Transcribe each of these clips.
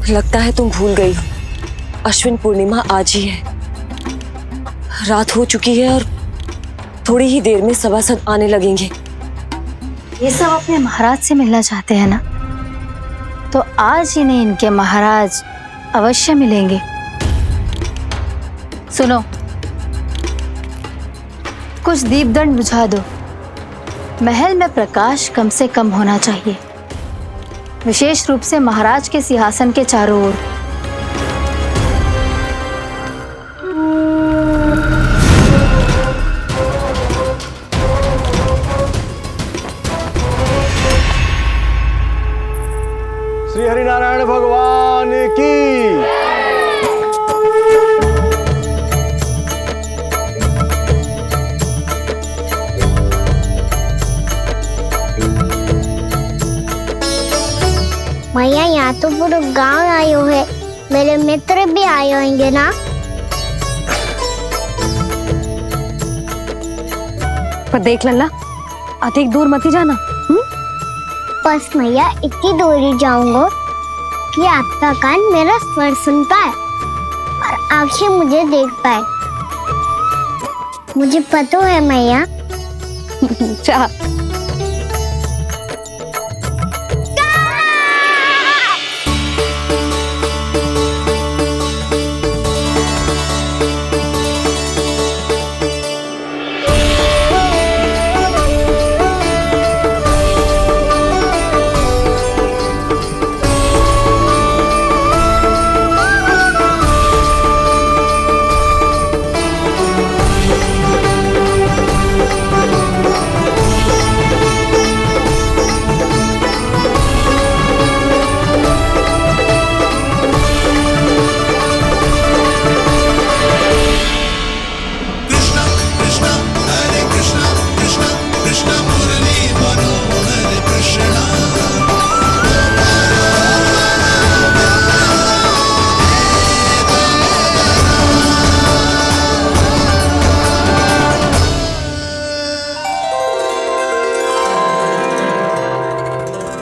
लगता है तुम भूल गई हो, अश्विन पूर्णिमा आज ही है। रात हो चुकी है और थोड़ी ही देर में सभासद आने लगेंगे। ये सब अपने महाराज से मिलना चाहते हैं ना, तो आज ही नहीं इनके महाराज अवश्य मिलेंगे। सुनो, कुछ दीपदंड बुझा दो। महल में प्रकाश कम से कम होना चाहिए, विशेष रूप से महाराज के सिंहासन के चारों ओर। श्री हरिनारायण भगवान की। मैया, यहाँ तो पूरा गांव आयो है, मेरे मित्र भी आए होंगे ना। पर देख लल्ला, अधिक दूर मत ही जाना। बस मैया इतनी दूर ही जाऊंगा कि आपका कान मेरा स्वर सुन पाए और आंखें मुझे देख पाए। मुझे पता है मैया। चाह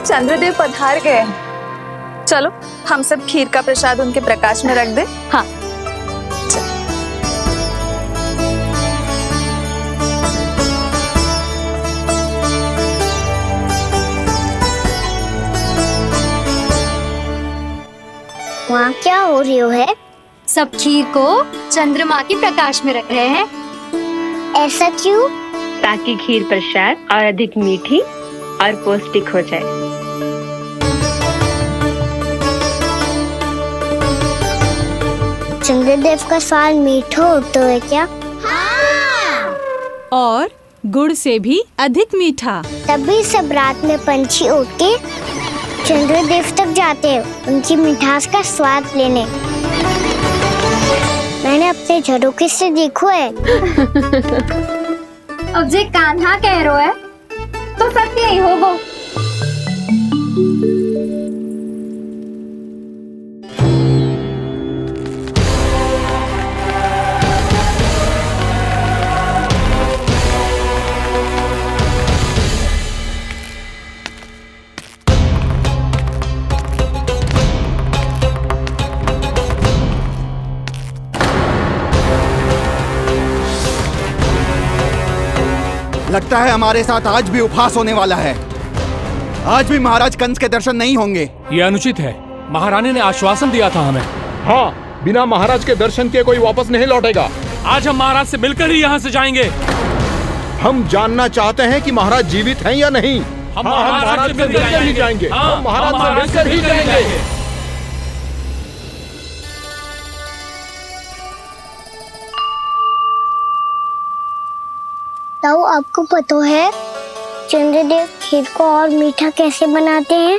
चंद्रदेव पधार गए हैं। चलो हम सब खीर का प्रसाद उनके प्रकाश में रख दें। हाँ। वहाँ क्या हो रही है? सब खीर को चंद्रमा के प्रकाश में रख रहे हैं। ऐसा क्यों? ताकि खीर प्रसाद और अधिक मीठी और पौष्टिक हो जाए। चंद्रदेव का स्वाद मीठा होता है क्या? हाँ। और गुड़ से भी अधिक मीठा। तभी सब रात में पंछी उड़ के चंद्रदेव तक जाते हैं उनकी मिठास का स्वाद लेने। मैंने अपने झरोखे से देखो है। अब जे कान्हा कह रहा है तो सत्य ही होगा। लगता है हमारे साथ आज भी उपहास होने वाला है। आज भी महाराज कंस के दर्शन नहीं होंगे। ये अनुचित है। महारानी ने आश्वासन दिया था हमें। हाँ, बिना महाराज के दर्शन के कोई वापस नहीं लौटेगा। आज हम महाराज से मिलकर ही यहाँ से जाएंगे। हम जानना चाहते हैं कि महाराज जीवित हैं या नहीं। हम महाराज से मिलकर ही जाएंगे। हम महाराज से मिलकर ही जाएंगे। ताऊ, आपको पता है चंद्रदेव खीर को और मीठा कैसे बनाते हैं?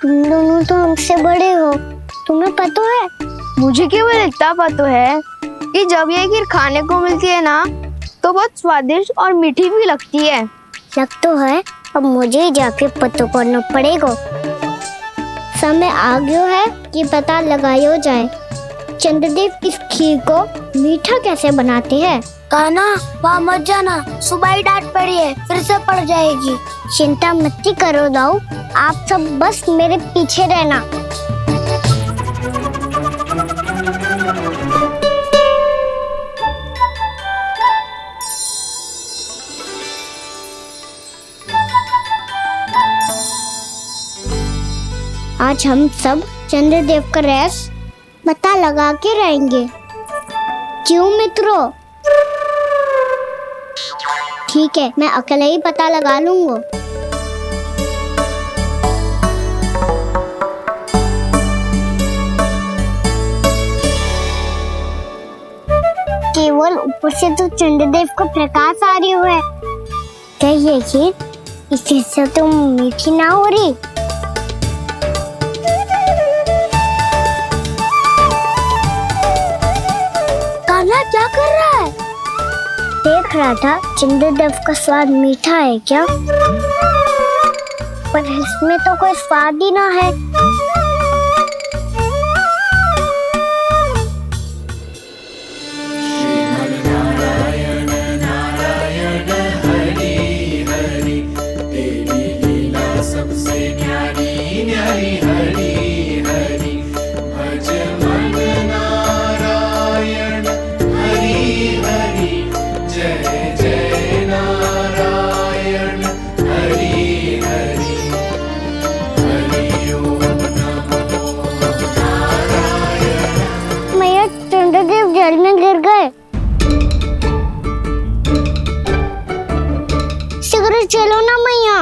तुम दोनों तो हमसे बड़े हो, तुम्हें पता है? मुझे केवल इतना पता है कि जब ये खीर खाने को मिलती है ना तो बहुत स्वादिष्ट और मीठी भी लगती है। लग तो है, अब मुझे जाके पता करना पड़ेगा। समय आ गया है कि पता लगाया जाए चंद्रदेव इस खीर को मीठा कैसे बनाते हैं। कान्हा, वहाँ मत जाना, सुबह ही डांट पड़ी है, फिर से पड़ जाएगी। चिंता मत करो दाऊ, आप सब बस मेरे पीछे रहना। आज हम सब चंद्रदेव का रहस्य पता लगा के रहेंगे। क्यों मित्रों? ठीक है, मैं अकेले ही पता लगा लूंगा। केवल ऊपर से तो चंद्रदेव को प्रकाश आ रही है, क्या ये इसी से तो मीठी ना हो रही। कान्हा क्या कर रहा है? देख रहा था चंद्रदेव का स्वाद मीठा है क्या, पर इसमें तो कोई स्वाद ही ना है। चंद्रदेव जल में गिर गए। शीघ्र चलो ना मैया।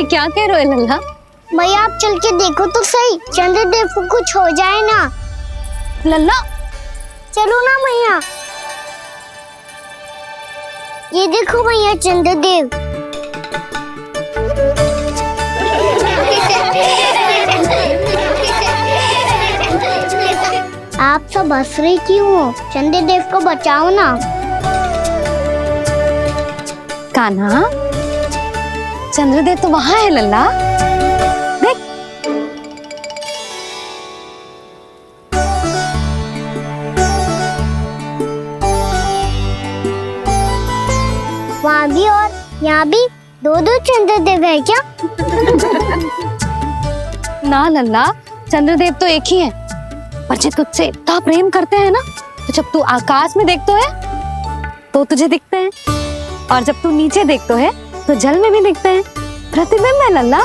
क्या कह रहे हो लल्ला? मैया आप चल के देखो तो सही, चंद्रदेव को कुछ हो जाए ना। लल्ला चलो ना मैया। ये देखो मैया चंद्रदेव। आप सब हंस रही क्यों हो? चंद्रदेव को बचाओ ना। कान्हा, चंद्रदेव तो वहां है लल्ला, देख। वहाँ भी और यहाँ भी दो चंद्रदेव है क्या? ना लल्ला, चंद्रदेव तो एक ही है, पर जब तुझसे इतना प्रेम करते हैं ना, तो जब तू आकाश में देखते है तो तुझे दिखते हैं, और जब तू नीचे देखते है तो जल में भी दिखते हैं। प्रतिबिंब है लल्ला।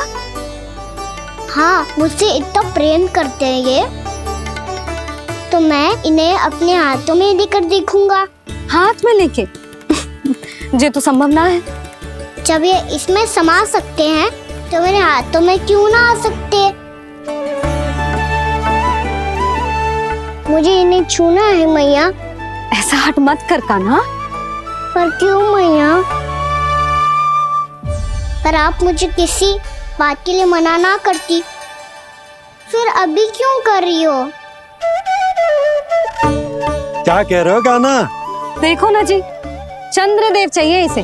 हाँ, मुझसे इतना प्रेम करते हैं ये, तो मैं इन्हें अपने हाथों में लेकर देखूंगा। हाथ में लेके? ये तो संभव ना है। जब ये इसमें समा सकते हैं तो मेरे हाथों में क्यों ना आ सकते? मुझे इन्हें छूना है मैया। ऐसा हट मत कर कान्हा। पर क्यों मैया? पर आप मुझे किसी बात के लिए मना ना करती, फिर अभी क्यों कर रही हो? क्या कह रहे हो कान्हा? देखो ना जी, चंद्रदेव चाहिए इसे,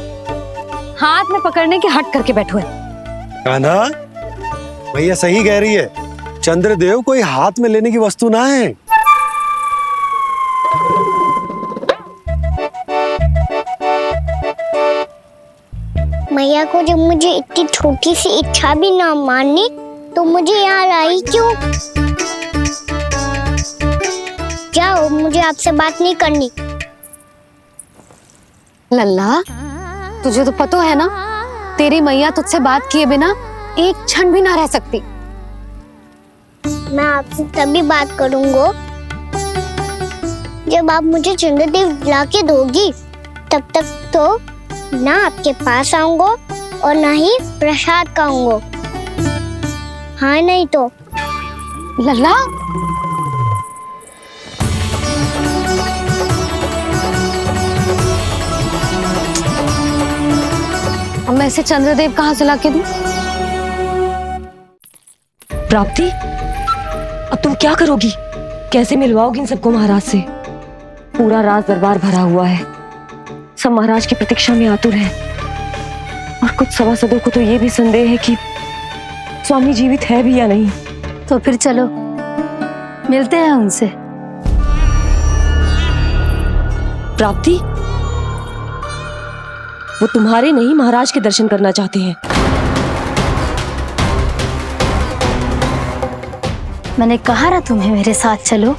हाथ में पकड़ने के हट करके बैठो है। कान्हा, भैया सही कह रही है, चंद्रदेव कोई हाथ में लेने की वस्तु ना है। मैया को जब मुझे इतनी छोटी सी इच्छा भी ना माननी, तो मुझे यहाँ लाई क्यों? जाओ, मुझे आपसे बात नहीं करनी। लल्ला, तुझे तो पता है ना, तेरी मैया तुझसे बात किए बिना एक क्षण भी ना रह सकती। मैं आपसे तभी बात करूंगा जब आप मुझे चंद्रदेव ला के दोगी। तब तक तो ना आपके पास आऊंगा और ना ही प्रसाद खाऊंगा। हाँ नहीं तो? लल्ला, अब मैं इसे चंद्रदेव कहाँ से लाके दूं? प्राप्ति, अब तुम क्या करोगी? कैसे मिलवाओगी इन सबको महाराज से? पूरा राज दरबार भरा हुआ है, सब महाराज की प्रतीक्षा में आतुर हैं, और कुछ सभासदों को तो ये भी संदेह है कि स्वामी जीवित है भी या नहीं। तो फिर चलो मिलते हैं उनसे। प्राप्ति, वो तुम्हारे नहीं महाराज के दर्शन करना चाहते हैं। मैंने कहा ना तुम्हें मेरे साथ चलो।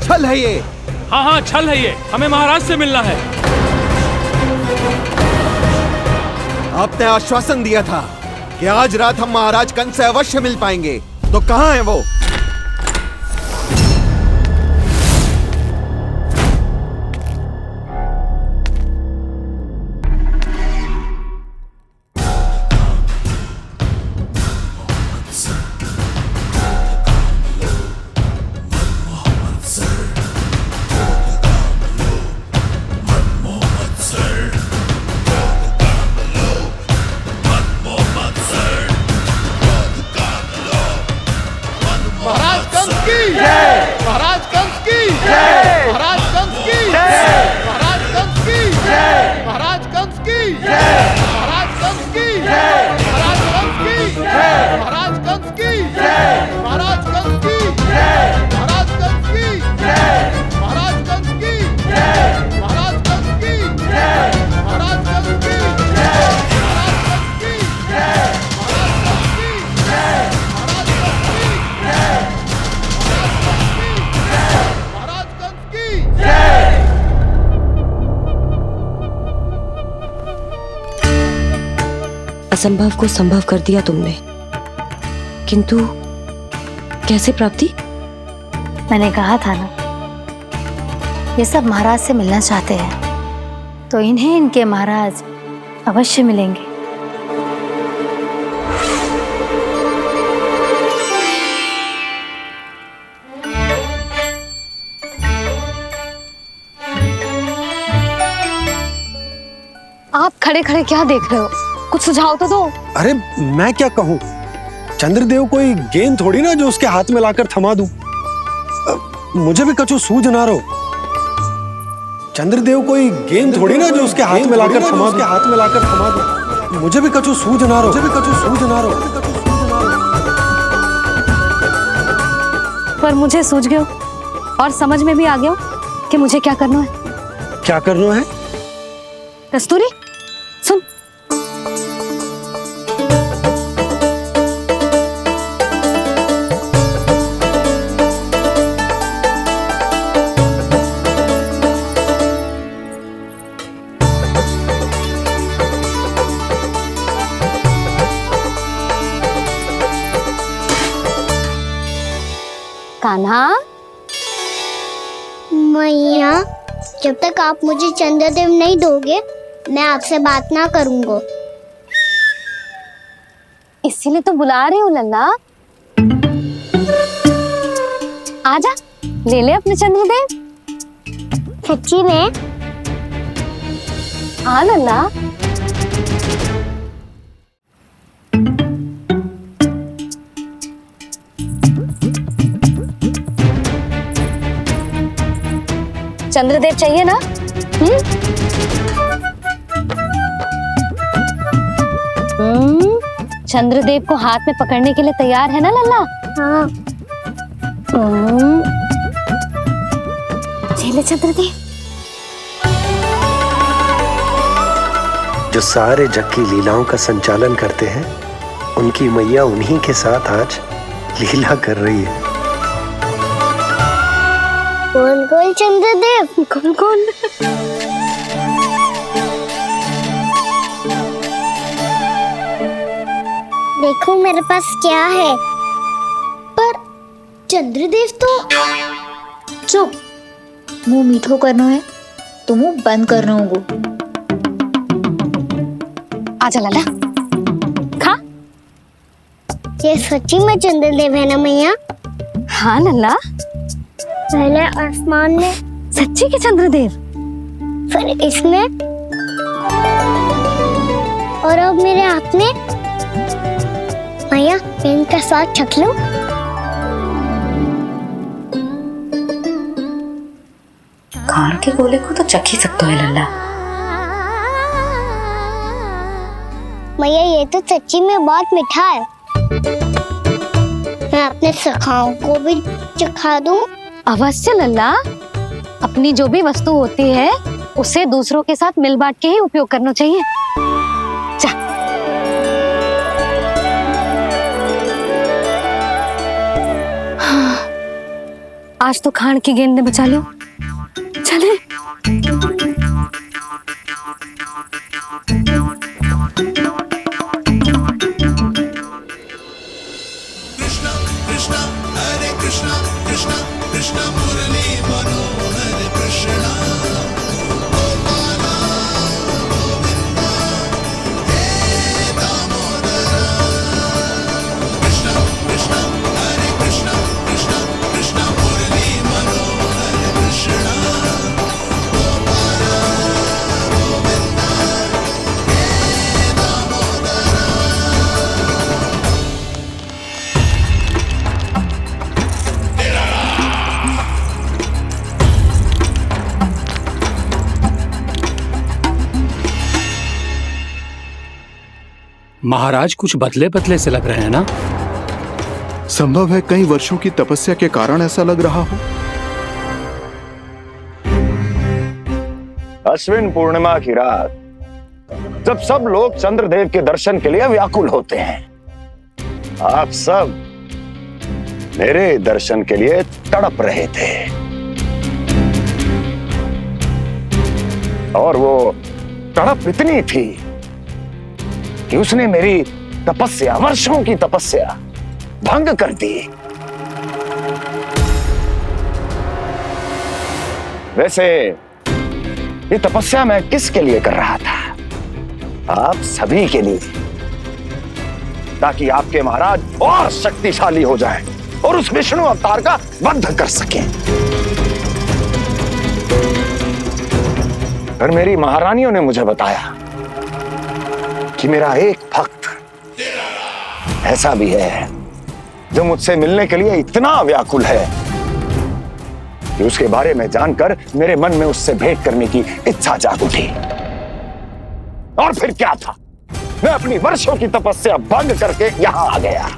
छल है ये। हाँ हाँ छल है ये, हमें महाराज से मिलना है। आपने आश्वासन दिया था कि आज रात हम महाराज कंस से अवश्य मिल पाएंगे, तो कहाँ है वो? महाराज कंस की जय, महाराज कंस की जय, महाराज कंस की जय, महाराज कंस की जय, महाराज कंस की जय, महाराज कंस की जय, महाराज कंस की जय, महाराज कंस की जय, महाराज कंस की जय, महाराज कंस की जय, महाराज कंस की जय, महाराज कंस की जय, महाराज कंस की जय, महाराज कंस की जय, महाराज कंस की जय, महाराज कंस की जय, महाराज कंस की जय। असंभव को संभव कर दिया तुमने, किंतु कैसे प्राप्ति? मैंने कहा था ना, ये सब महाराज से मिलना चाहते हैं, तो इन्हें इनके महाराज अवश्य मिलेंगे। आप खड़े खड़े क्या देख रहे हो? कुछ सुझाव तो दो। अरे मैं क्या कहूँ, चंद्रदेव कोई गेंद थोड़ी ना जो उसके हाथ में लाकर थमा दूं। मुझे भी कछु सूझ ना रहो। चंद्रदेव कोई गेंद थोड़ी ना जो उसके हाथ में लाकर थमा दूं। मुझे भी कछु सूझ ना रहो। पर मुझे सूझ गयो और समझ में भी आ गया कि मुझे क्या करना है। क्या करना है? कस्तूरी सुन, कान्हा। मैया, जब तक आप मुझे चंद्रदेव नहीं दोगे मैं आपसे बात ना करूंगा। इसीलिए तो बुला रही हूँ लल्ला। आजा, ले ले अपने चंद्रदेव। सच्ची में? हाँ लल्ला। चंद्रदेव चाहिए ना? चंद्रदेव को हाथ में पकड़ने के लिए तैयार है ना लल्ला? हाँ। ले चंद्रदेव। जो सारे जग की लीलाओं का संचालन करते हैं, उनकी मैया उन्हीं के साथ आज लीला कर रही है। गोल गोल चंद्रदेव, गोल गोल। देखो मेरे पास क्या है। पर चंद्रदेव तो चुप, मुंह मीठो करना है तो मुंह बंद करना होगा। आजा लल्ला, खा। ये सच्ची में चंद्रदेव है ना मैया? हाँ लल्ला, पहले आसमान में, सच्ची के चंद्रदेव, फिर इसमें, और अब मेरे हाथ में। मैया, मैं इनका स्वाद चख लूं? खान के गोले को तो चख ही सकते है लल्ला। मैया, ये तो सच्ची में बहुत मीठा है। मैं अपने सखाओं को भी चखा दूं? अवश्य लल्ला, अपनी जो भी वस्तु होती है उसे दूसरों के साथ मिल बांट के ही उपयोग करना चाहिए। जा। आज तो खान की गेंद ने बचा लो। चले। महाराज कुछ बदले बदले से लग रहे हैं ना? संभव है कई वर्षों की तपस्या के कारण ऐसा लग रहा हो। अश्विन पूर्णिमा की रात जब सब लोग चंद्रदेव के दर्शन के लिए व्याकुल होते हैं, आप सब मेरे दर्शन के लिए तड़प रहे थे। और वो तड़प इतनी थी कि उसने मेरी तपस्या, वर्षों की तपस्या भंग कर दी। वैसे ये तपस्या मैं किसके लिए कर रहा था? आप सभी के लिए, ताकि आपके महाराज और शक्तिशाली हो जाएं और उस विष्णु अवतार का वध कर सकें। पर मेरी महारानियों ने मुझे बताया कि मेरा एक भक्त ऐसा भी है जो मुझसे मिलने के लिए इतना व्याकुल है कि उसके बारे में जानकर मेरे मन में उससे भेंट करने की इच्छा जाग उठी। और फिर क्या था, मैं अपनी वर्षों की तपस्या भंग करके यहां आ गया।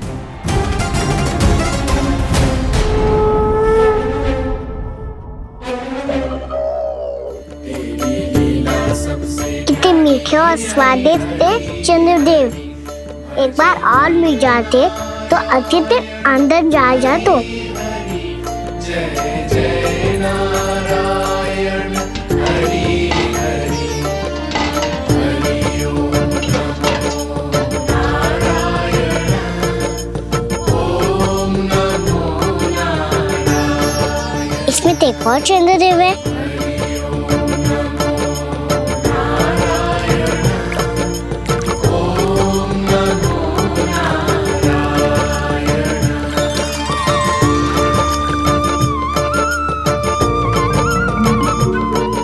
कितने मीठे और स्वादिष्ट थे चंद्रदेव। एक बार और मिल जाते तो अच्छे से अंदर जा जातो। इसमें तो एक और चंद्रदेव है।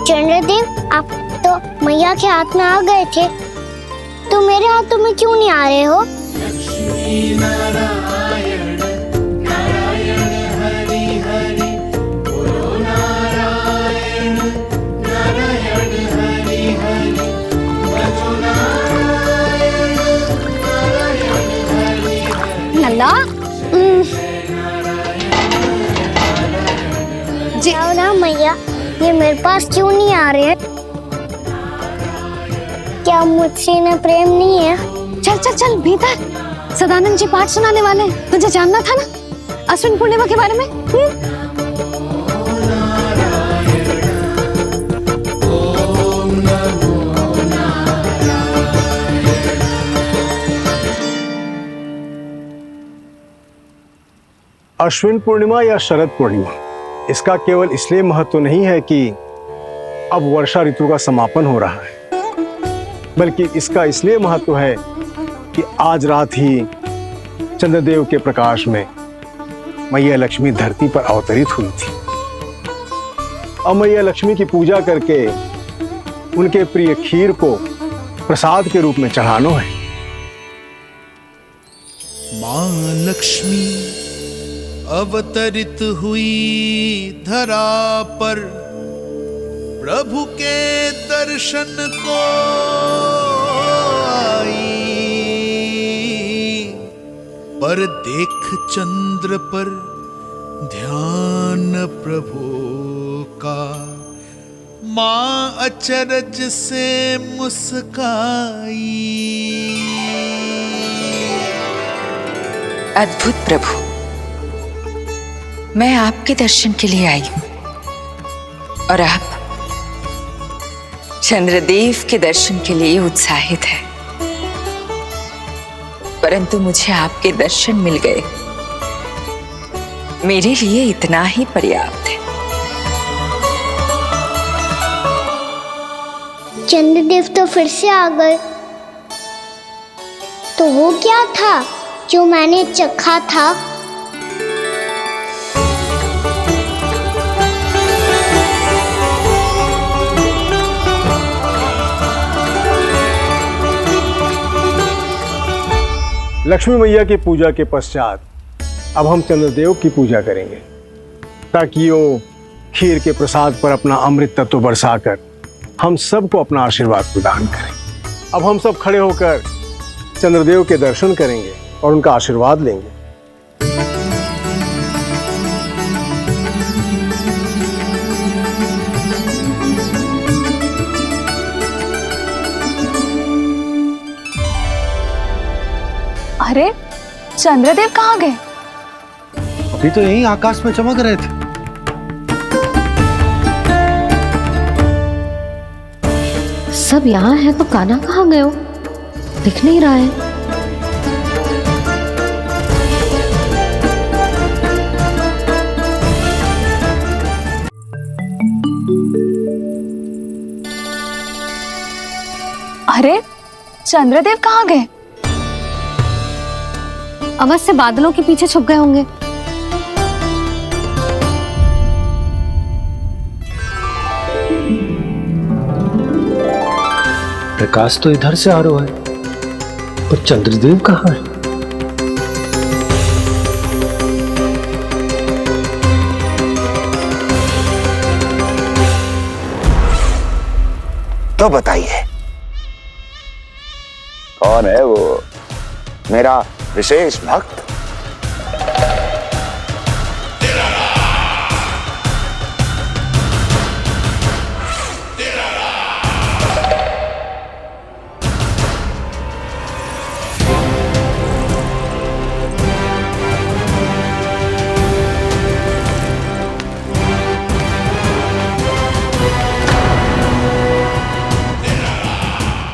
चंद्रदेव, आप तो मैया के हाथ में आ गए थे, तो मेरे हाथों में क्यों नहीं आ रहे हो? लल्ला, जाओ ना मैया, ये मेरे पास क्यों नहीं आ रहे हैं? क्या मुझसे इन्हें प्रेम नहीं है? चल चल चल भीतर, सदानंद जी पाठ सुनाने वाले हैं। तुझे जानना था ना अश्विन पूर्णिमा के बारे में? अश्विन पूर्णिमा या शरद पूर्णिमा, इसका केवल इसलिए महत्व नहीं है कि अब वर्षा ऋतु का समापन हो रहा है, बल्कि इसका इसलिए महत्व है कि आज रात ही चंद्रदेव के प्रकाश में मैया लक्ष्मी धरती पर अवतरित हुई थी। अब मैया लक्ष्मी की पूजा करके उनके प्रिय खीर को प्रसाद के रूप में चढ़ाना है। मां लक्ष्मी अवतरित हुई धरा पर, प्रभु के दर्शन को आई। पर देख चंद्र पर ध्यान प्रभु का, मां अचरज से मुस्काई। अद्भुत प्रभु, मैं आपके दर्शन के लिए आई हूं और आप चंद्रदेव के दर्शन के लिए उत्साहित है, परंतु मुझे आपके दर्शन मिल गए, मेरे लिए इतना ही पर्याप्त है। चंद्रदेव तो फिर से आ गए। तो वो क्या था जो मैंने चखा था? लक्ष्मी मैया की पूजा के पश्चात अब हम चंद्रदेव की पूजा करेंगे, ताकि वो खीर के प्रसाद पर अपना अमृत तत्व बरसाकर हम सबको अपना आशीर्वाद प्रदान करें। अब हम सब खड़े होकर चंद्रदेव के दर्शन करेंगे और उनका आशीर्वाद लेंगे। अरे चंद्रदेव कहाँ गए? अभी तो यहीं आकाश में चमक रहे थे। सब यहाँ है तो कान्हा कहाँ गए हो? दिख नहीं रहा है। अरे चंद्रदेव कहाँ गए? अवश्य बादलों के पीछे छुप गए होंगे। प्रकाश तो इधर से आ रहा है, पर चंद्रदेव कहाँ है? तो बताइए, कौन है वो मेरा विशेष भक्त?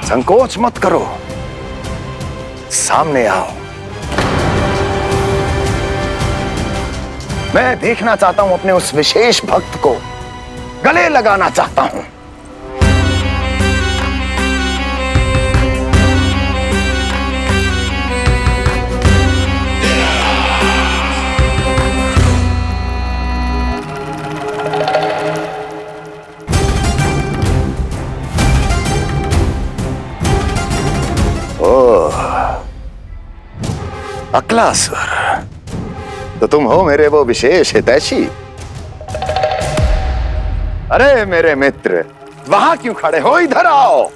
संकोच मत करो, सामने आओ। मैं देखना चाहता हूं अपने उस विशेष भक्त को, गले लगाना चाहता हूं। अक्लासुर, तो तुम हो मेरे वो विशेष हितैषी। अरे मेरे मित्र, वहां क्यों खड़े हो? इधर आओ।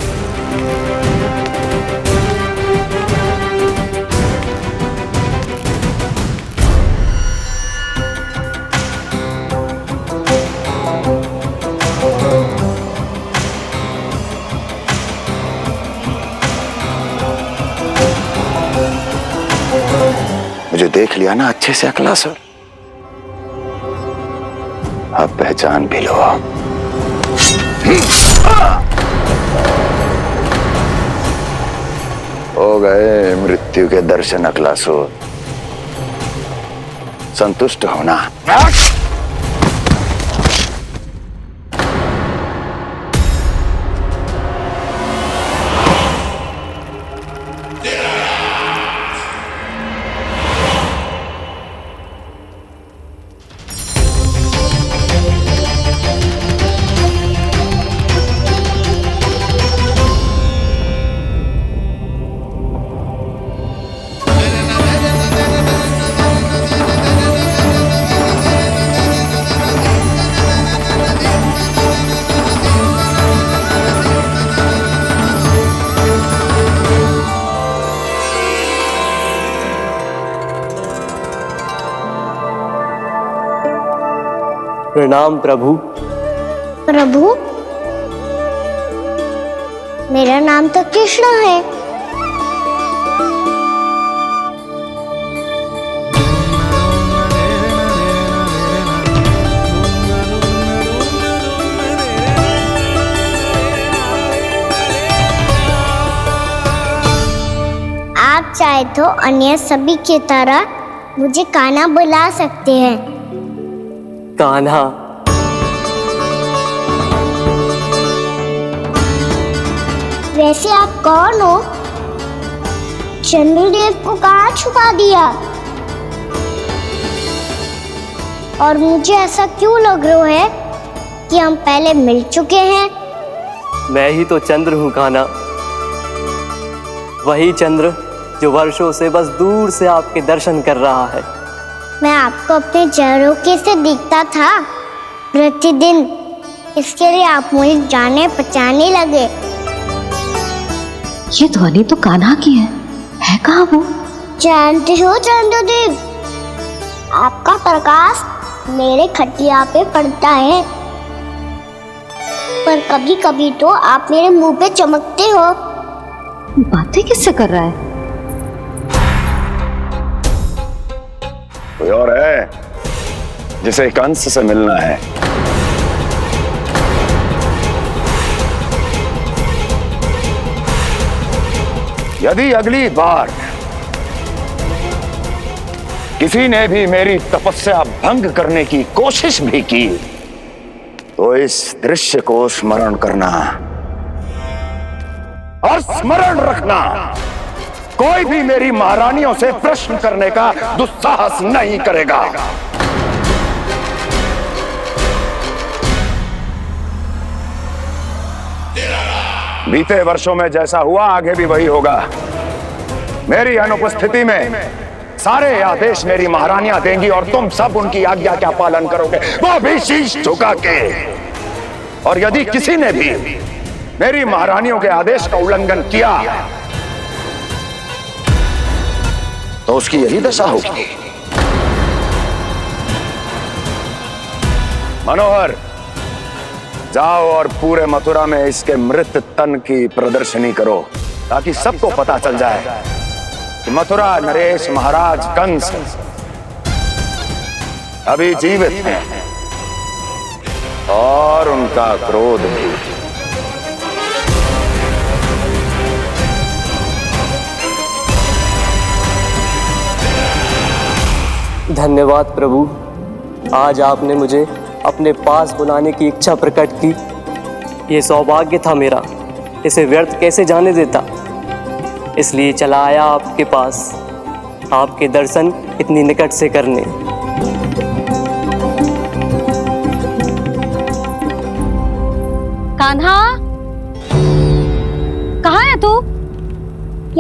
मुझे देख लिया ना अच्छे से अक्लासुर? अब पहचान भी लो। हो गए मृत्यु के दर्शन अक्लासुर, संतुष्ट होना। प्रणाम प्रभु। प्रभु, मेरा नाम तो कृष्ण है। आप चाहे तो अन्य सभी की तरह मुझे कान्हा बुला सकते हैं। कान्हा? वैसे आप कौन हो? चंद्रदेव को कहाँ छुपा दिया? और मुझे ऐसा क्यों लग रहा है कि हम पहले मिल चुके हैं? मैं ही तो चंद्र हूँ कान्हा, वही चंद्र जो वर्षों से बस दूर से आपके दर्शन कर रहा है। मैं आपको अपने झरोखे से दिखता था प्रतिदिन, इसके लिए आप मुझे जाने पहचानने लगे। ये ध्वनि तो कान्हा की है कहाँ वो? जानते हो चंद्रदेव, आपका प्रकाश मेरे खटिया पे पड़ता है, पर कभी कभी तो आप मेरे मुंह पे चमकते हो। बातें किससे कर रहा है? कोई और है जिसे कंस से मिलना है? यदि अगली बार किसी ने भी मेरी तपस्या भंग करने की कोशिश भी की तो इस दृश्य को स्मरण करना और स्मरण रखना, कोई भी मेरी महारानियों से प्रश्न करने का दुस्साहस नहीं करेगा। बीते वर्षों में जैसा हुआ आगे भी वही होगा। मेरी अनुपस्थिति में सारे आदेश मेरी महारानियां देंगी और तुम सब उनकी आज्ञा का पालन करोगे, वो भी शीश झुका के। और यदि किसी ने भी मेरी महारानियों के आदेश का उल्लंघन किया तो उसकी यही दशा होगी। मनोहर, जाओ और पूरे मथुरा में इसके मृत तन की प्रदर्शनी करो ताकि सबको पता चल जाए कि मथुरा नरेश महाराज कंस अभी जीवित हैं और उनका क्रोध भी। धन्यवाद प्रभु, आज आपने मुझे अपने पास बुलाने की इच्छा प्रकट की। ये सौभाग्य था मेरा, इसे व्यर्थ कैसे जाने देता। इसलिए चला आया आपके पास, आपके दर्शन इतनी निकट से करने। कान्हा, कहाँ है तू?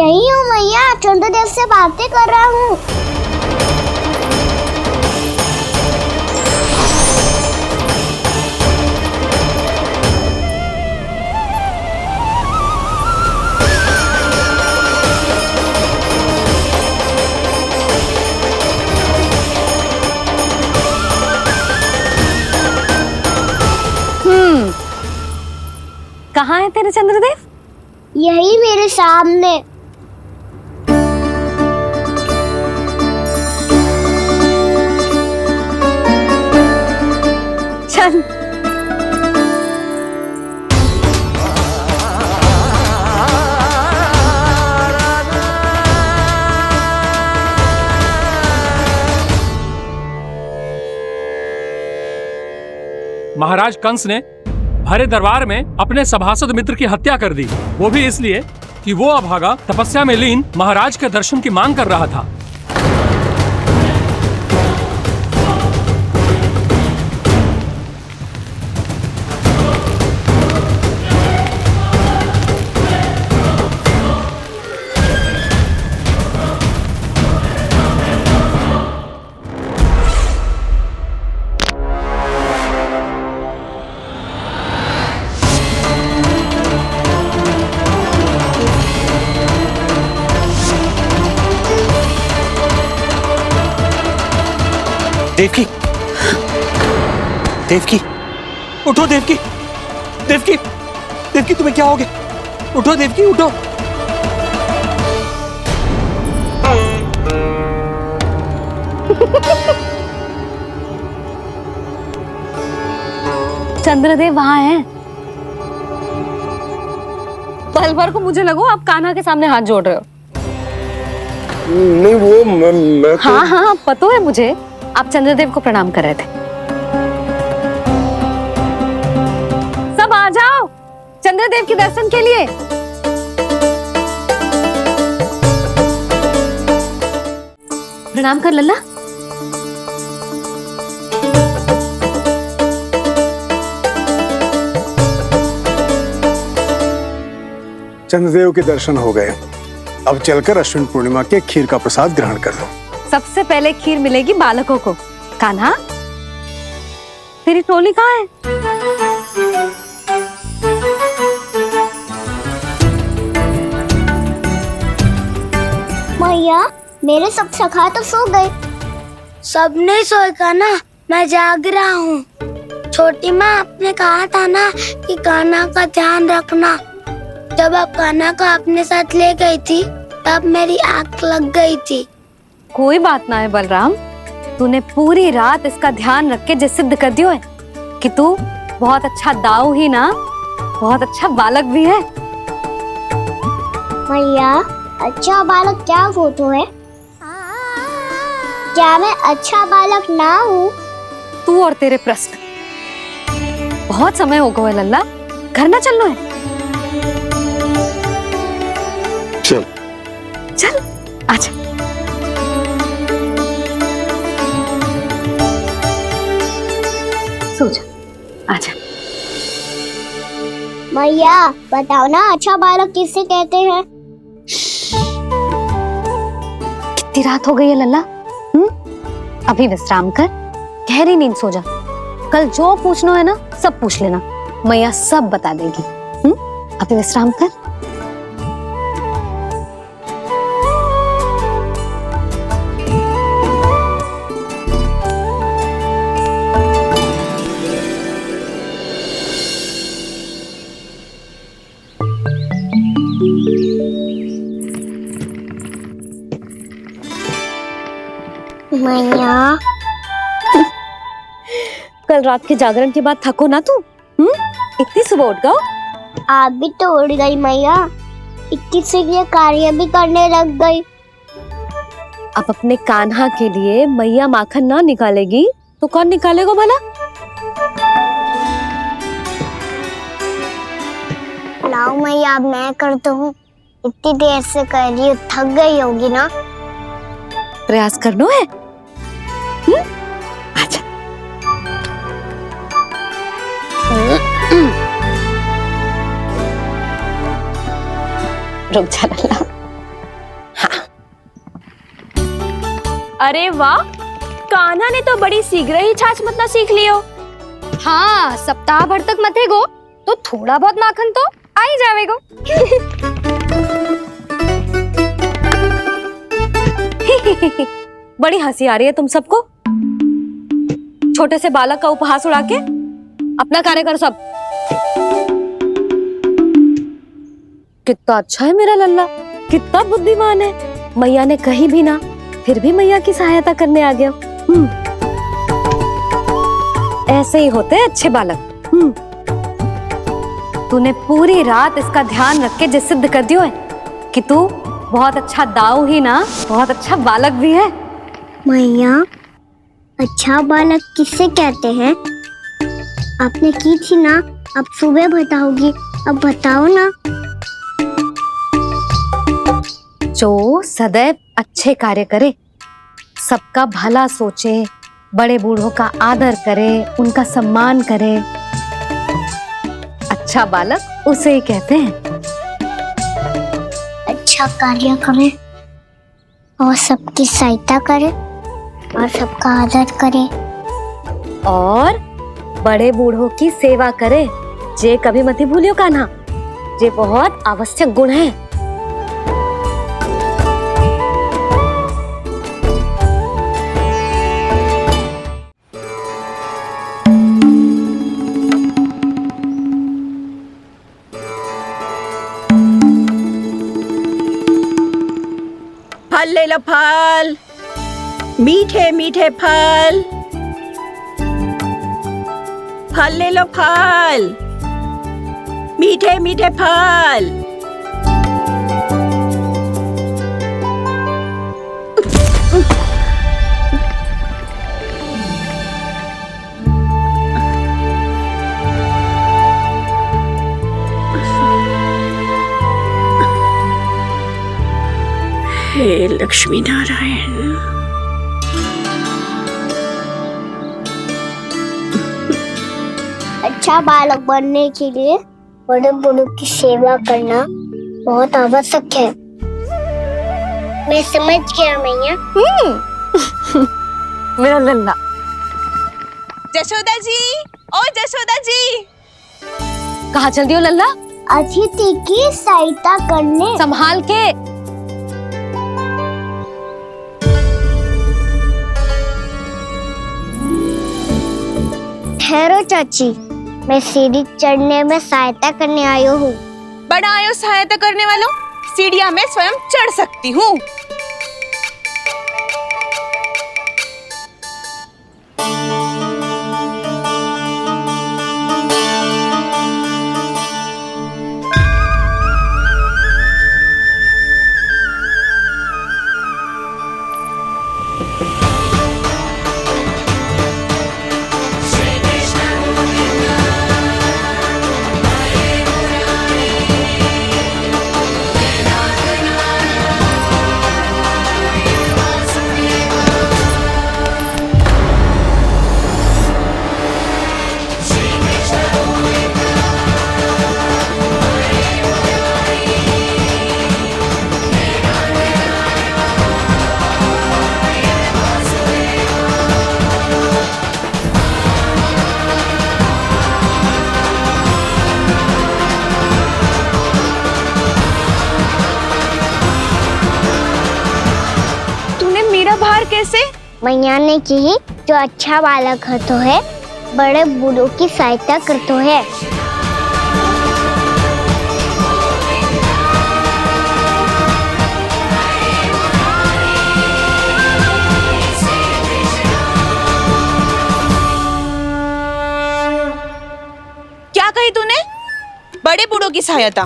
यही हूँ मैया, चंद्रदेव से बातें कर रहा हूँ। कहाँ है तेरे चंद्रदेव? यही मेरे सामने। चल। महाराज कंस ने भरे दरबार में अपने सभासद मित्र की हत्या कर दी, वो भी इसलिए कि वो अभागा तपस्या में लीन महाराज के दर्शन की मांग कर रहा था। देवकी, देवकी, उठो देवकी, देवकी, देवकी तुम्हें क्या हो गया? उठो देवकी, उठो। चंद्रदेव वहां हैं। पल भर को मुझे लगो आप कान्हा के सामने हाथ जोड़ रहे हो। नहीं वो मैं तो... हाँ हाँ पता है मुझे, आप चंद्रदेव को प्रणाम कर रहे थे। सब आ जाओ चंद्रदेव के दर्शन के लिए। प्रणाम कर लल्ला। चंद्रदेव के दर्शन हो गए, अब चलकर अश्विन पूर्णिमा के खीर का प्रसाद ग्रहण कर लो। सबसे पहले खीर मिलेगी बालकों को। कान्हा, तेरी टोली कहाँ है? मैया, मेरे सब सखा तो सो गए। सब नहीं सोए का ना, मैं जाग रहा हूँ। छोटी माँ, आपने कहा था ना कि कान्हा का ध्यान रखना। जब आप कान्हा को अपने साथ ले गई थी तब मेरी आंख लग गई थी। कोई बात ना है बलराम, तूने पूरी रात इसका ध्यान रख के जो सिद्ध कर दियो है कि तू बहुत अच्छा दाऊ ही ना, बहुत अच्छा बालक भी है। मैया, अच्छा बालक क्या फोटो है? क्या मैं अच्छा बालक ना हूँ? तू और तेरे प्रश्न। बहुत समय हो गया लल्ला, घर ना चलना है। चल चल आजा। सो जा, आजा। मैया, बताओ ना अच्छा बालक किससे कहते हैं? कितनी रात हो गई है लल्ला? अभी विश्राम कर, गहरी नींद सो जा। कल जो पूछना है ना सब पूछ लेना, मैया सब बता देगी। अभी विश्राम कर। मैया, कल रात के जागरण के बाद थको ना तू? इतनी सुबह उठ गओ? आप भी तो उड़ गई मैया, इतनी से लिए कार्य भी करने लग गई। अब अपने कान्हा के लिए मैया माखन ना निकालेगी तो कौन निकालेगा भला? लाओ मैया, अब मैं करता हूँ। इतनी देर से कर रही हूँ, थक गई होगी ना। प्रयास करना है। आजा। रुक जा लल्ला। हाँ। अरे वाह, कान्हा ने तो बड़ी शीघ्र ही छाछ मतना सीख लियो। हाँ, सप्ताह भर तक मते गो तो थोड़ा बहुत माखन तो आ ही जावेगो। बड़ी हंसी आ रही है तुम सबको। छोटे से बालक का उपहास उड़ा के अपना कार्य करो सब। कितना अच्छा है मेरा लल्ला, कितना बुद्धिमान है। मैया ने कही भी ना, फिर भी मैया की सहायता करने आ गया। ऐसे ही होते हैं अच्छे बालक। तूने पूरी रात इसका ध्यान रख के जो सिद्ध कर दियो है कि तू बहुत अच्छा दाऊ ही ना, बहुत अच्छा बालक भी है। मैया, अच्छा बालक किससे कहते हैं? आपने की थी ना, अब सुबह बताओगी, अब बताओ ना। जो सदैव अच्छे कार्य करे, सबका भला सोचे, बड़े बूढ़ों का आदर करे, उनका सम्मान करे, अच्छा बालक उसे ही कहते हैं। अच्छा कार्य करे और सबकी सहायता करे और सबका आदर करे और बड़े बूढ़ों की सेवा करे। जे कभी मत भूलियो कान्हा, जे बहुत आवश्यक गुण है। फल ले लो, फल, मीठे मीठे फल, फल ले लो, फल, मीठे मीठे फल। हे लक्ष्मी नारायण, अच्छा बालक बनने के लिए बड़े बड़ों की सेवा करना बहुत आवश्यक है। मैं समझ गया मैया। मेरा लल्ला। जशोदा जी, ओ जशोदा जी, कहाँ चल दियो लल्ला? अतिथि की सहायता करने। संभाल के। ठहरो चाची, मैं सीढ़ी चढ़ने में सहायता करने आई हूँ। बड़ा आयो सहायता करने वालों, सीढ़ियाँ मैं स्वयं चढ़ सकती हूँ। कैसे? मैया ने की जो अच्छा बालक है तो है बड़े बूढ़ों की सहायता करते है। क्या कही तूने? बड़े बूढ़ों की सहायता?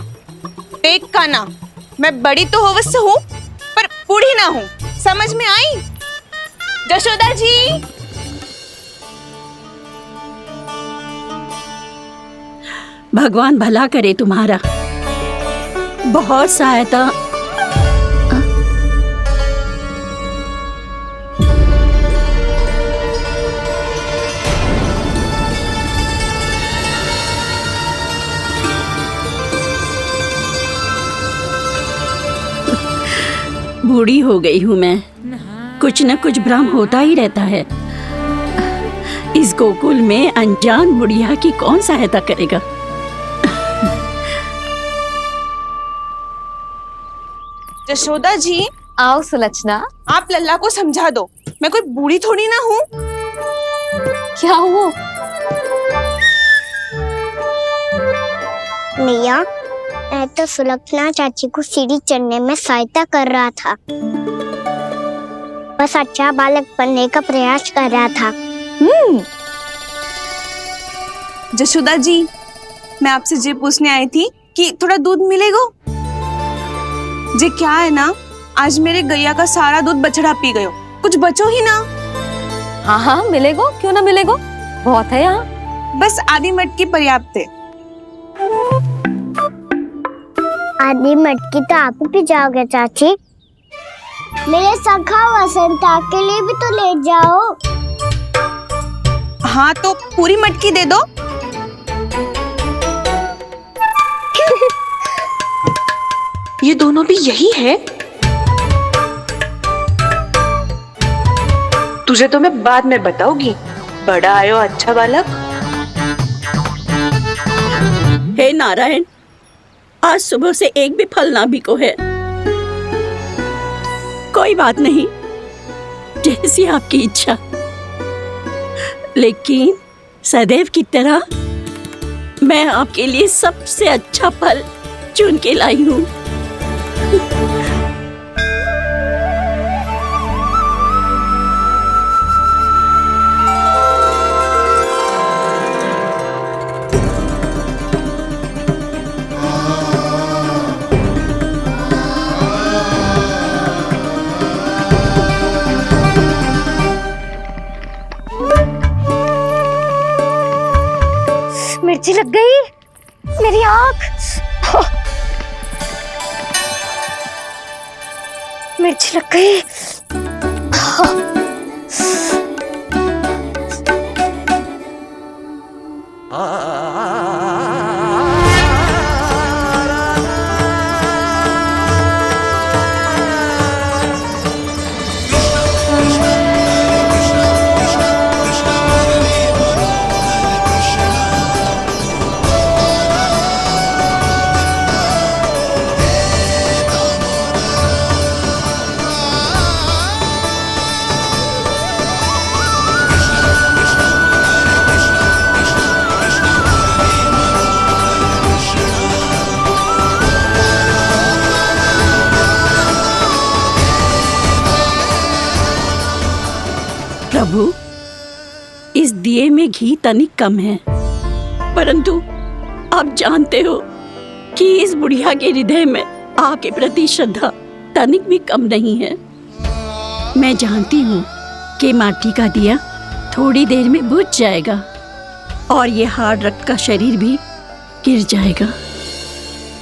देख काना, मैं बड़ी तो अवश्य हूँ पर बूढ़ी ना हूँ, समझ में आई? जशोदा जी, भगवान भला करे तुम्हारा। बहुत सहायता। बूढ़ी हो गई हूँ मैं, कुछ न कुछ भ्रम होता ही रहता है। इस गोकुल में अनजान बुढ़िया की कौन सहायता करेगा? जशोदा जी, आओ सुलक्षणा। आप लल्ला को समझा दो, मैं कोई बूढ़ी थोड़ी ना हूँ। क्या हुआ? मैया, मैं तो सुलक्षणा चाची को सीढ़ी चढ़ने में सहायता कर रहा था, बस अच्छा बालक बनने का प्रयास कर रहा था। जशोदा जी, मैं आपसे ये पूछने आई थी कि थोड़ा दूध मिलेगा? जे क्या है ना, आज मेरे गैया का सारा दूध बछड़ा पी गयो, कुछ बचो ही ना। हाँ हाँ मिलेगा, क्यों ना मिलेगा, बहुत है यहाँ। बस आधी मटकी पर्याप्त है। आधी मटकी तो आप ही पी जाओगे चाची, मेरे सखा वसंता के लिए भी तो ले जाओ। हाँ तो पूरी मटकी दे दो। ये दोनों भी यही है? तुझे तो मैं बाद में बताऊंगी। बड़ा आयो अच्छा बालक। हे नारायण, आज सुबह से एक भी फल ना बिको है। कोई बात नहीं, जैसी आपकी इच्छा, लेकिन सदैव की तरह मैं आपके लिए सबसे अच्छा फल चुन के लाई हूँ। मिर्ची लग गई, मेरी आंख। मिर्ची लग गई। प्रभु, इस दिए में घी तनिक कम है, परंतु आप जानते हो कि इस बुढ़िया के हृदय में आपके प्रति श्रद्धा तनिक भी कम नहीं है। मैं जानती हूँ कि माटी का दिया थोड़ी देर में बुझ जाएगा और ये हार्ड रक्त का शरीर भी गिर जाएगा,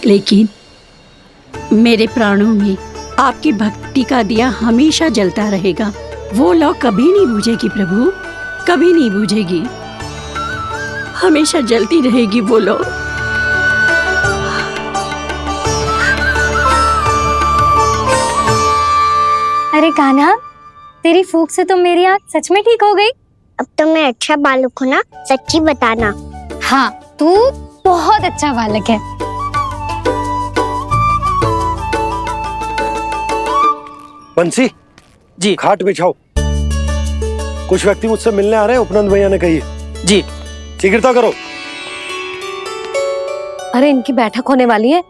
लेकिन मेरे प्राणों में आपकी भक्ति का दिया हमेशा जलता रहेगा। वो लौ कभी नहीं बुझेगी प्रभु, कभी नहीं बुझेगी, हमेशा जलती रहेगी वो लौ। अरे कान्हा, तेरी फूंक से तो मेरी आंख सच में ठीक हो गई। अब तो मैं अच्छा बालक हूँ ना, सच्ची बताना। हाँ, तू बहुत अच्छा बालक है। बंसी जी, खाट बिछाओ। कुछ व्यक्ति मुझसे मिलने आ रहे हैं, उपनंद भैया ने कही है। जी। शीघ्रता करो। अरे इनकी बैठक होने वाली है,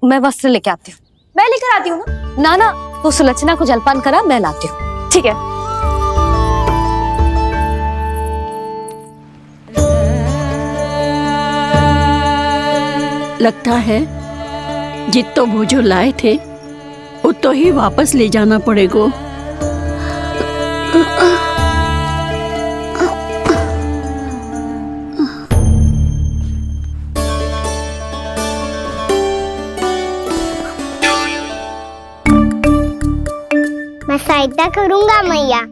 मैं वस्त्र लेके आती हूँ। मैं लेकर आती हूँ ना। ना तो सुलक्षणा को जलपान करा, मैं लाती हूँ। ठीक है। लगता है जितो भोजो लाए थे उतो ही वापस ले जाना पड़ेगा। मैं सहायता करूंगा मैया।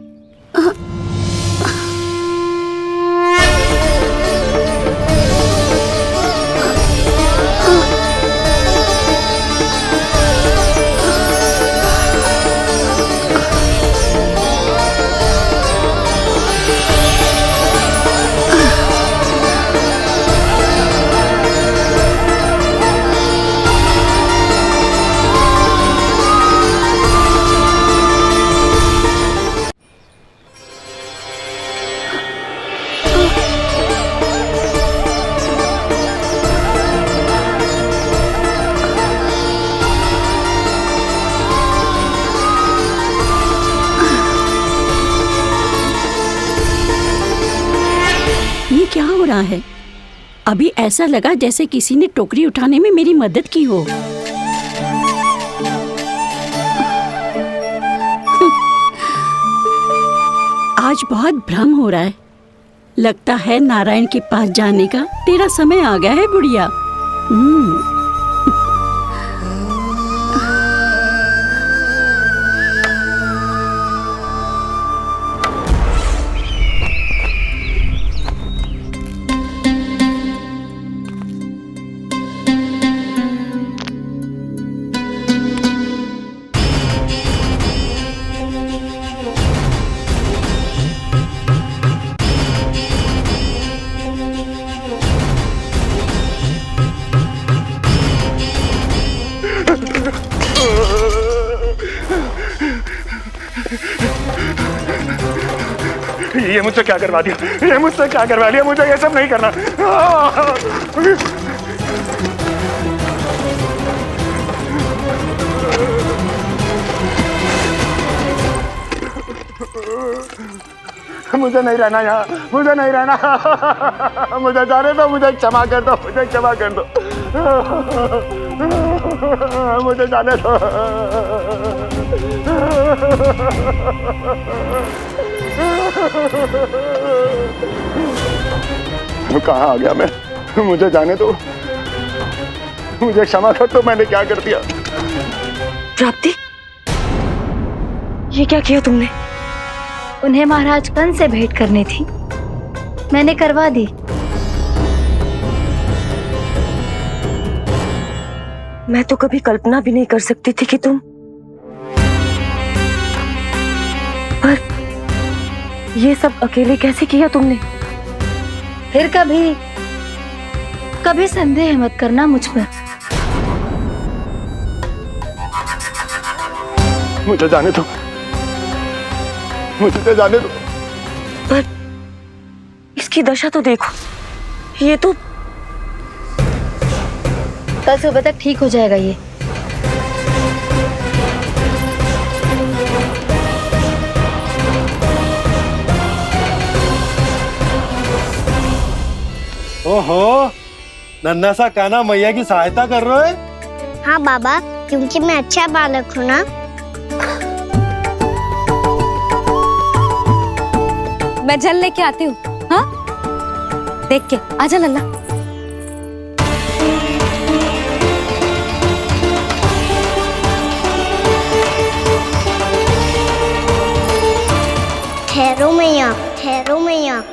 ये क्या हो रहा है? अभी ऐसा लगा जैसे किसी ने टोकरी उठाने में मेरी मदद की हो। आज बहुत भ्रम हो रहा है। लगता है नारायण के पास जाने का तेरा समय आ गया है बुढ़िया। ये मुझसे क्या करवा दिया, ये मुझसे क्या करवा लिया, मुझे ये सब नहीं करना। मुझे नहीं रहना यहाँ, मुझे नहीं रहना, मुझे जाने दो, मुझे क्षमा कर दो, मुझे क्षमा कर दो, मुझे जाने दो। कहाँ आ गया मैं? मुझे जाने दो, मुझे क्षमा कर दो, मैंने क्या कर दिया। प्राप्ति, ये क्या किया तुमने? उन्हें महाराज कंस से भेंट करनी थी, मैंने करवा दी। मैं तो कभी कल्पना भी नहीं कर सकती थी कि तुम, पर ये सब अकेले कैसे किया तुमने? फिर कभी संदेह मत करना मुझ पर। मुझे जाने दो, मुझे जाने दो। पर इसकी दशा तो देखो, ये तो कल सुबह तक ठीक हो जाएगा ये। ओहो, नन्हा सा कान्हा मैया की सहायता कर रहे हो? हाँ बाबा, क्योंकि मैं अच्छा बालक हूँ ना। मैं जल लेके आती हूँ। हाँ, देख के आजा लल्ला। ठहरो मैया, ठहरो मैया।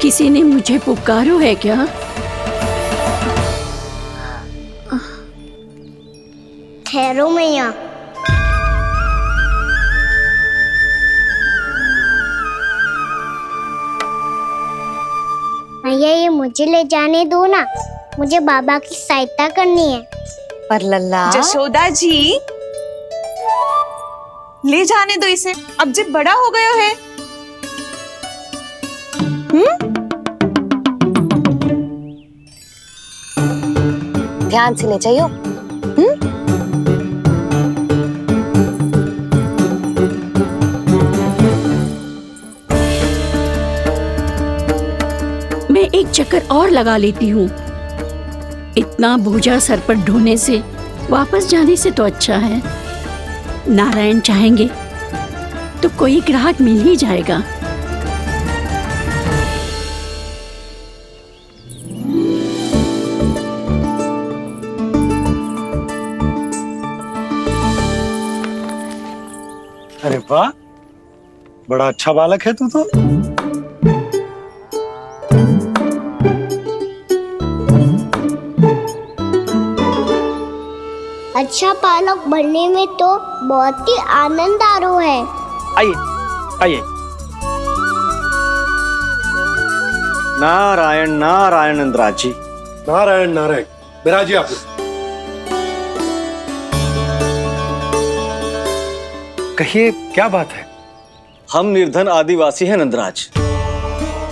किसी ने मुझे पुकारो है क्या? ठहरो मैया। मैया, ये मुझे ले जाने दो ना, मुझे बाबा की सहायता करनी है। पर लल्ला, जशोदा जी, ले जाने दो इसे, अब जब बड़ा हो गया है। ध्यान से ले जाइयो। मैं एक चक्कर और लगा लेती हूँ। इतना बोझा सर पर ढोने से वापस जाने से तो अच्छा है। नारायण चाहेंगे तो कोई ग्राहक मिल ही जाएगा। अरे वाह, बड़ा अच्छा बालक है तू तो। अच्छा बालक बनने में तो बहुत ही आनंद आ रहा है। आइए आइए। नारायण नारायण नंदराज जी। नारायण नारायण। बिराजिए आप। कहिए क्या बात है? हम निर्धन आदिवासी हैं नंदराज,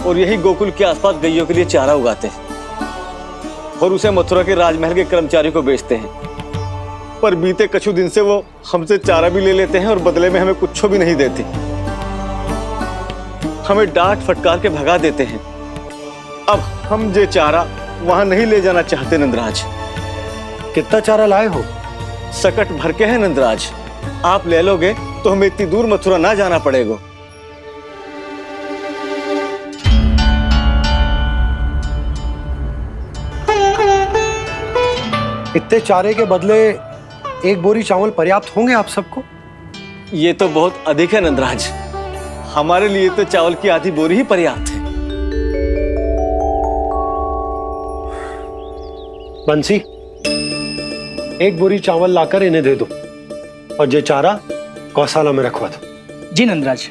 और यही गोकुल के आसपास गैयों के लिए चारा उगाते हैं और उसे मथुरा के राजमहल के कर्मचारियों को बेचते हैं। पर बीते कुछ दिन से वो हमसे चारा भी ले लेते हैं और बदले में हमें कुछ भी नहीं देते। हमें डांट फटकार के भगा देते हैं। अब हम ये चारा वहां नहीं ले जाना चाहते नंदराज। कितना चारा लाए हो? सकट भर के है नंदराज। आप ले लोगे तो हमें इतनी दूर मथुरा ना जाना पड़ेगा। इतने चारे के बदले एक बोरी चावल पर्याप्त होंगे आप सबको? ये तो बहुत अधिक है नंदराज। हमारे लिए तो चावल की आधी बोरी ही पर्याप्त है। बंसी, एक बोरी चावल लाकर इन्हें दे दो और ये चारा गौशाला में रखवा दो। जी नंदराज।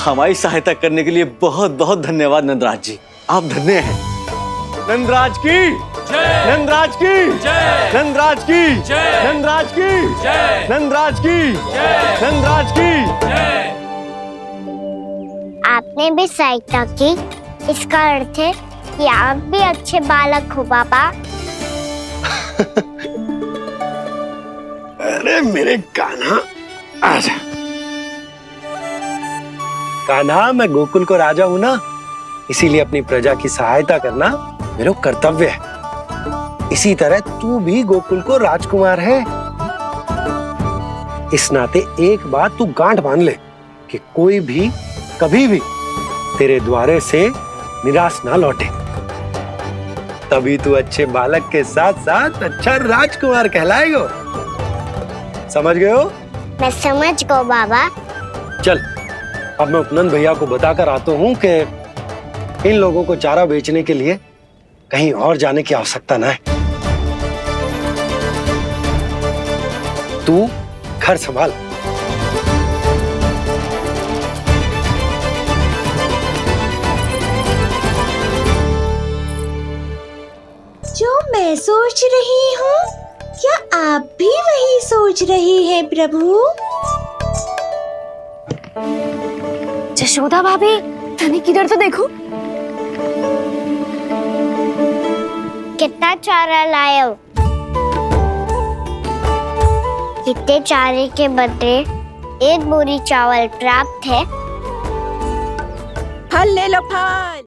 हमारी सहायता करने के लिए बहुत बहुत धन्यवाद नंदराज जी। आप धन्य हैं। नंदराज की जय, नंदराज की जय, नंदराज की जय, नंदराज की जय, नंदराज की जय, नंदराज की जय। आपने भी सहायता की, इसका अर्थ है कि आप भी अच्छे बालक हो बाबा। अरे मेरे कान्हा, आजा। कान्हा, मैं गोकुल को राजा हूं ना, इसीलिए अपनी प्रजा की सहायता करना मेरा कर्तव्य है। इसी तरह तू भी गोकुल को राजकुमार है। इस नाते एक बात तू गांठ बांध ले कि कोई भी कभी भी तेरे द्वारे से निराश ना लौटे। तभी तू अच्छे बालक के साथ साथ अच्छा राजकुमार कहलाएगा। समझ गए हो? मैं समझ गो बाबा। चल, अब मैं उपनंद भैया को बताकर आता हूँ कि इन लोगों को चारा बेचने के लिए कहीं और जाने की आवश्यकता ना है। तू घर संभाल। जो मैं सोच रही हूँ, क्या आप भी वही सोच रही हैं प्रभु? जशोदा भाभी, तनिक किधर तो देखो। कितना चारा लाए हो? कितने चारे के बदले 1 बोरी चावल प्राप्त है। फल ले लो, फल।